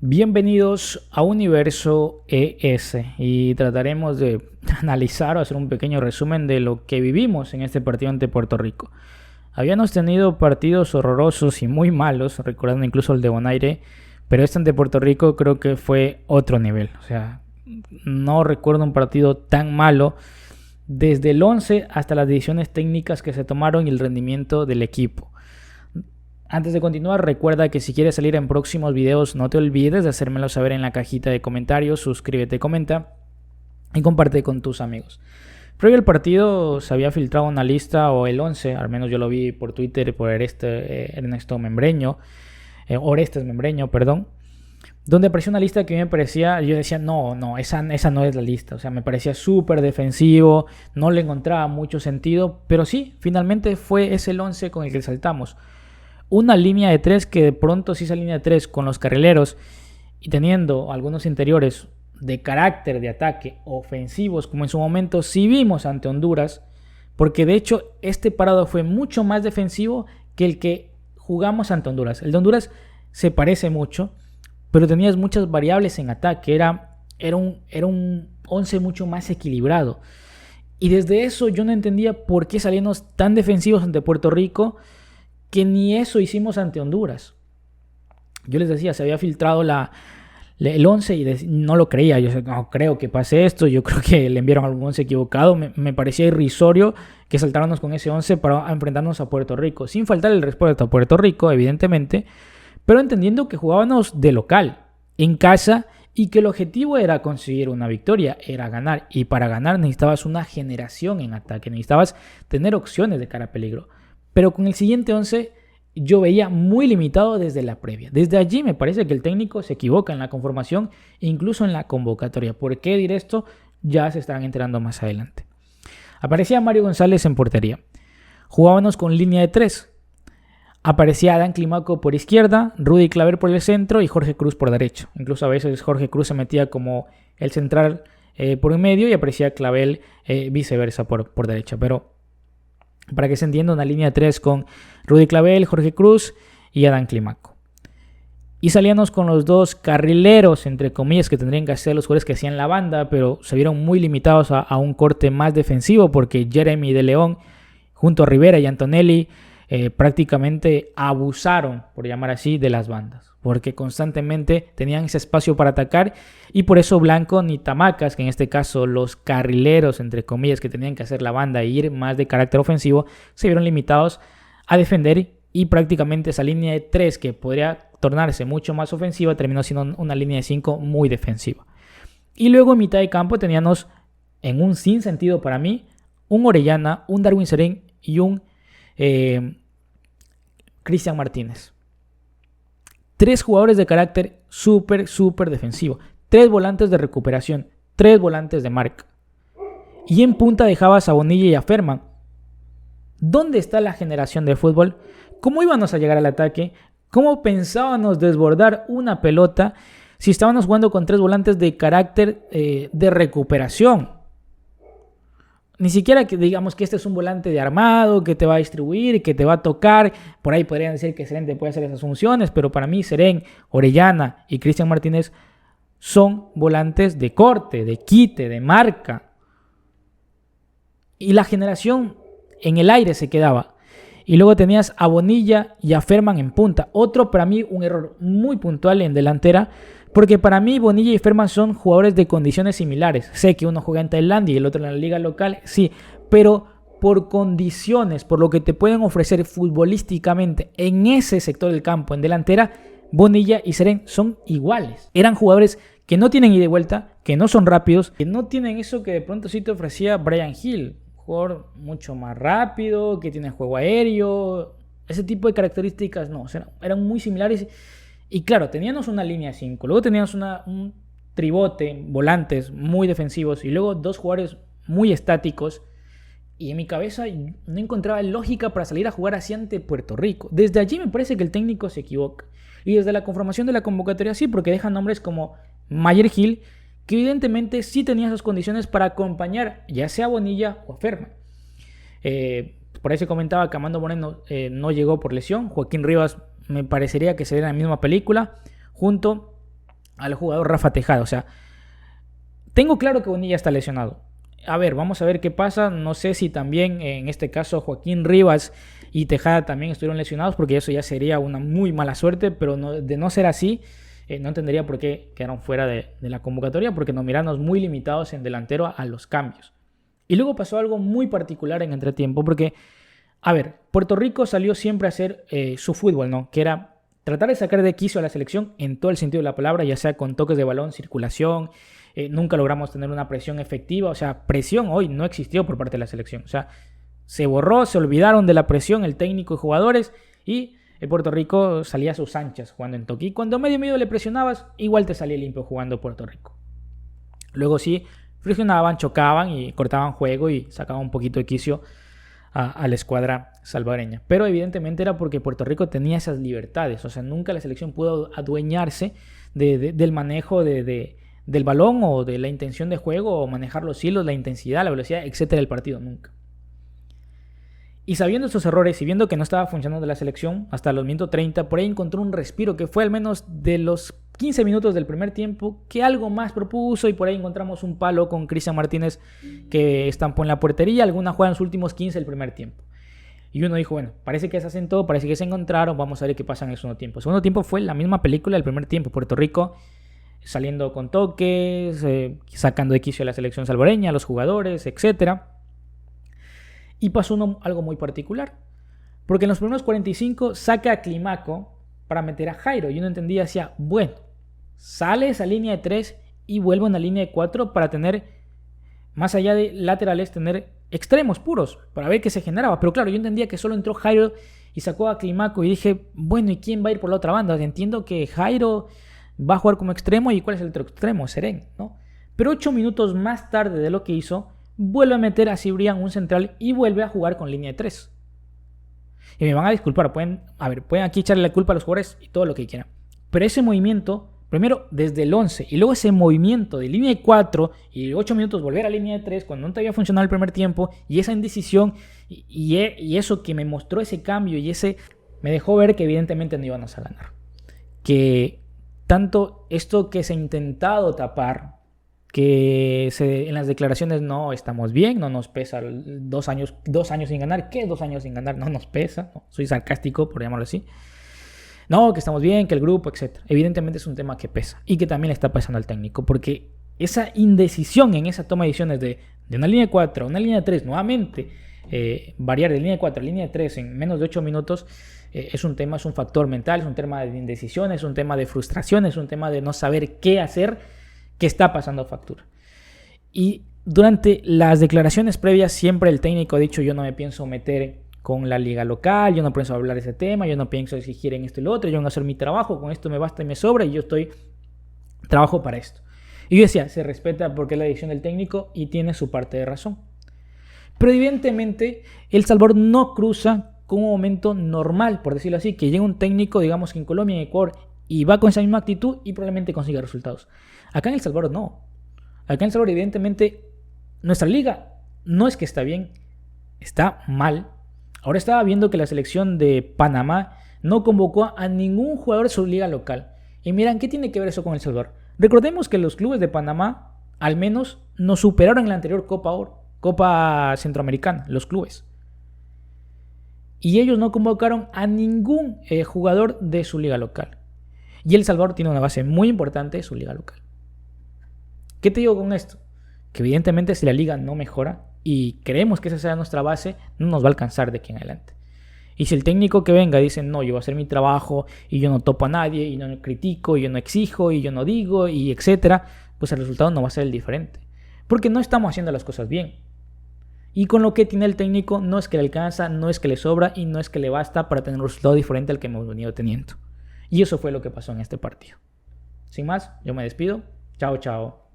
Bienvenidos a Universo ES y trataremos de analizar o hacer un pequeño resumen de lo que vivimos en este partido ante Puerto Rico. Habíamos tenido partidos horrorosos y muy malos, recordando incluso el de Bonaire, pero este ante Puerto Rico creo que fue otro nivel. O sea, no recuerdo un partido tan malo desde el 11 hasta las decisiones técnicas que se tomaron y el rendimiento del equipo. Antes de continuar, recuerda que si quieres salir en próximos videos, no te olvides de hacérmelo saber en la cajita de comentarios, suscríbete, comenta y comparte con tus amigos. Previo al partido se había filtrado una lista, o el 11, al menos yo lo vi por Twitter por Ernesto Membreño, Orestes Membreño, perdón, donde apareció una lista que me parecía, yo decía, esa no es la lista, o sea, me parecía súper defensivo, no le encontraba mucho sentido, pero sí, finalmente fue ese el 11 con el que saltamos. Una línea de 3 que de pronto sí, esa línea de 3 con los carrileros y teniendo algunos interiores de carácter de ataque ofensivos, como en su momento sí vimos ante Honduras, porque de hecho este parado fue mucho más defensivo que el que jugamos ante Honduras. El de Honduras se parece mucho, pero tenías muchas variables en ataque, era un 11 mucho más equilibrado. Y desde eso yo no entendía por qué salíamos tan defensivos ante Puerto Rico, que ni eso hicimos ante Honduras. Yo les decía, se había filtrado el 11 y no lo creía. Yo no creo que pase esto. Yo creo que le enviaron algún 11 equivocado. Me parecía irrisorio que saltáramos con ese 11 para enfrentarnos a Puerto Rico. Sin faltar el respeto a Puerto Rico, evidentemente, pero entendiendo que jugábamos de local, en casa, y que el objetivo era conseguir una victoria, era ganar. Y para ganar necesitabas una generación en ataque, necesitabas tener opciones de cara a peligro. Pero con el siguiente 11 yo veía muy limitado desde la previa. Desde allí me parece que el técnico se equivoca en la conformación e incluso en la convocatoria. ¿Por qué diré esto? Ya se estarán enterando más adelante. Aparecía Mario González en portería. Jugábamos con línea de 3. Aparecía Adán Climaco por izquierda, Rudy Claver por el centro y Jorge Cruz por derecho. Incluso a veces Jorge Cruz se metía como el central por en medio y aparecía Clavel viceversa por derecha. Pero para que se entienda, una línea de 3 con Rudy Clavel, Jorge Cruz y Adán Climaco. Y salíamos con los dos carrileros, entre comillas, que tendrían que hacer los jugadores que hacían la banda, pero se vieron muy limitados a un corte más defensivo porque Jeremy de León, junto a Rivera y Antonelli, prácticamente abusaron, por llamar así, de las bandas, porque constantemente tenían ese espacio para atacar y por eso Blanco ni Tamacas, que en este caso los carrileros, entre comillas, que tenían que hacer la banda e ir más de carácter ofensivo, se vieron limitados a defender y prácticamente esa línea de 3 que podría tornarse mucho más ofensiva terminó siendo una línea de 5 muy defensiva. Y luego en mitad de campo teníamos, en un sinsentido para mí, un Orellana, un Darwin Serén y un Cristian Martínez. 3 jugadores de carácter súper defensivo. 3 volantes de recuperación. 3 volantes de marca. Y en punta dejabas a Bonilla y a Ferman. ¿Dónde está la generación de fútbol? ¿Cómo íbamos a llegar al ataque? ¿Cómo pensábamos desbordar una pelota si estábamos jugando con 3 volantes de carácter de recuperación? Ni siquiera que digamos que este es un volante de armado que te va a distribuir, que te va a tocar. Por ahí podrían decir que Serén te puede hacer esas funciones, pero para mí Serén, Orellana y Cristian Martínez son volantes de corte, de quite, de marca. Y la generación en el aire se quedaba. Y luego tenías a Bonilla y a Ferman en punta. Otro para mí un error muy puntual en delantera, porque para mí Bonilla y Ferman son jugadores de condiciones similares. Sé que uno juega en Tailandia y el otro en la liga local, sí, pero por condiciones, por lo que te pueden ofrecer futbolísticamente en ese sector del campo, en delantera, Bonilla y Serén son iguales. Eran jugadores que no tienen ida y vuelta, que no son rápidos, que no tienen eso que de pronto sí te ofrecía Brian Hill. Jugador mucho más rápido, que tiene juego aéreo, ese tipo de características no, eran muy similares. Y claro, teníamos una línea 5, luego teníamos un tribote, volantes muy defensivos y luego 2 jugadores muy estáticos. Y en mi cabeza no encontraba lógica para salir a jugar así ante Puerto Rico. Desde allí me parece que el técnico se equivoca. Y desde la conformación de la convocatoria sí, porque dejan nombres como Mayer Hill, que evidentemente sí tenía esas condiciones para acompañar ya sea a Bonilla o a Ferman. Por ahí se comentaba que Amando Moreno no llegó por lesión. Joaquín Rivas me parecería que sería la misma película, junto al jugador Rafa Tejada. O sea, tengo claro que Bonilla está lesionado. A ver, vamos a ver qué pasa. No sé si también en este caso Joaquín Rivas y Tejada también estuvieron lesionados, porque eso ya sería una muy mala suerte, pero de no ser así, no entendería por qué quedaron fuera de la convocatoria, porque nos miramos muy limitados en delantero a los cambios. Y luego pasó algo muy particular en entretiempo, porque, a ver, Puerto Rico salió siempre a hacer su fútbol, ¿no? Que era tratar de sacar de quicio a la selección en todo el sentido de la palabra, ya sea con toques de balón, circulación. Nunca logramos tener una presión efectiva. O sea, presión hoy no existió por parte de la selección. O sea, se borró, se olvidaron de la presión el técnico y jugadores, y Puerto Rico salía a sus anchas jugando en toque. Y cuando medio le presionabas, igual te salía limpio jugando Puerto Rico. Luego sí, friccionaban, chocaban y cortaban juego y sacaban un poquito de quicio a la escuadra salvadoreña. Pero evidentemente era porque Puerto Rico tenía esas libertades. O sea, nunca la selección pudo adueñarse del manejo del balón o de la intención de juego o manejar los hilos, la intensidad, la velocidad, etcétera del partido. Nunca. Y sabiendo estos errores y viendo que no estaba funcionando la selección, hasta los minutos 30, por ahí encontró un respiro que fue al menos de los 15 minutos del primer tiempo, que algo más propuso, y por ahí encontramos un palo con Cristian Martínez que estampó en la portería, alguna jugada en los últimos 15 del primer tiempo. Y uno dijo, bueno, parece que se asentó, parece que se encontraron, vamos a ver qué pasa en el segundo tiempo. El segundo tiempo fue la misma película del primer tiempo, Puerto Rico saliendo con toques, sacando de quicio a la selección salvadoreña, a los jugadores, etcétera. Y pasó algo muy particular, porque en los primeros 45 saca a Climaco para meter a Jairo. Y uno entendía, decía, bueno, sale esa línea de 3 y vuelve a una línea de 4 para tener, más allá de laterales, tener extremos puros, para ver qué se generaba. Pero claro, yo entendía que solo entró Jairo y sacó a Climaco, y dije, bueno, ¿y quién va a ir por la otra banda? Entiendo que Jairo va a jugar como extremo, ¿y cuál es el otro extremo? Seren, ¿no? Pero 8 minutos más tarde de lo que hizo, vuelve a meter a Cibrián, un central, y vuelve a jugar con línea de 3. Y me van a disculpar, pueden aquí echarle la culpa a los jugadores y todo lo que quieran. Pero ese movimiento, primero desde el 11, y luego ese movimiento de línea de 4 y 8 minutos volver a línea de 3 cuando no te había funcionado el primer tiempo, y esa indecisión y eso que me mostró ese cambio, y ese me dejó ver que evidentemente no íbamos a ganar. Que tanto esto que se ha intentado tapar, que en las declaraciones no estamos bien, no nos pesa 2 años sin ganar. ¿Qué 2 años sin ganar? No nos pesa, no, soy sarcástico por llamarlo así. No, que estamos bien, que el grupo, etc. Evidentemente es un tema que pesa y que también le está pesando al técnico, porque esa indecisión en esa toma de decisiones de una línea de 4 a una línea de 3, nuevamente variar de línea de 4 a línea de 3 en menos de 8 minutos, es un factor mental, es un tema de indecisión, es un tema de frustración, es un tema de no saber qué hacer, que está pasando factura. Y durante las declaraciones previas siempre el técnico ha dicho, yo no me pienso meter con la liga local, yo no pienso hablar de ese tema, yo no pienso exigir en esto y lo otro, yo voy a hacer mi trabajo, con esto me basta y me sobra, y yo trabajo para esto. Y yo decía, se respeta porque es la decisión del técnico y tiene su parte de razón. Pero evidentemente El Salvador no cruza con un momento normal, por decirlo así, que llega un técnico, digamos que en Colombia y en Ecuador, y va con esa misma actitud y probablemente consiga resultados. Acá en El Salvador no. Acá en El Salvador evidentemente nuestra liga no es que está bien, está mal. Ahora estaba viendo que la selección de Panamá no convocó a ningún jugador de su liga local. Y miran, ¿qué tiene que ver eso con El Salvador? Recordemos que los clubes de Panamá al menos nos superaron en la anterior Copa Centroamericana, los clubes. Y ellos no convocaron a ningún jugador de su liga local. Y El Salvador tiene una base muy importante de su liga local. ¿Qué te digo con esto? Que evidentemente si la liga no mejora y creemos que esa sea nuestra base, no nos va a alcanzar de aquí en adelante. Y si el técnico que venga dice, no, yo voy a hacer mi trabajo y yo no topo a nadie y no critico y yo no exijo y yo no digo y etcétera, pues el resultado no va a ser el diferente. Porque no estamos haciendo las cosas bien. Y con lo que tiene el técnico no es que le alcanza, no es que le sobra y no es que le basta para tener un resultado diferente al que hemos venido teniendo. Y eso fue lo que pasó en este partido. Sin más, yo me despido. Chao, chao.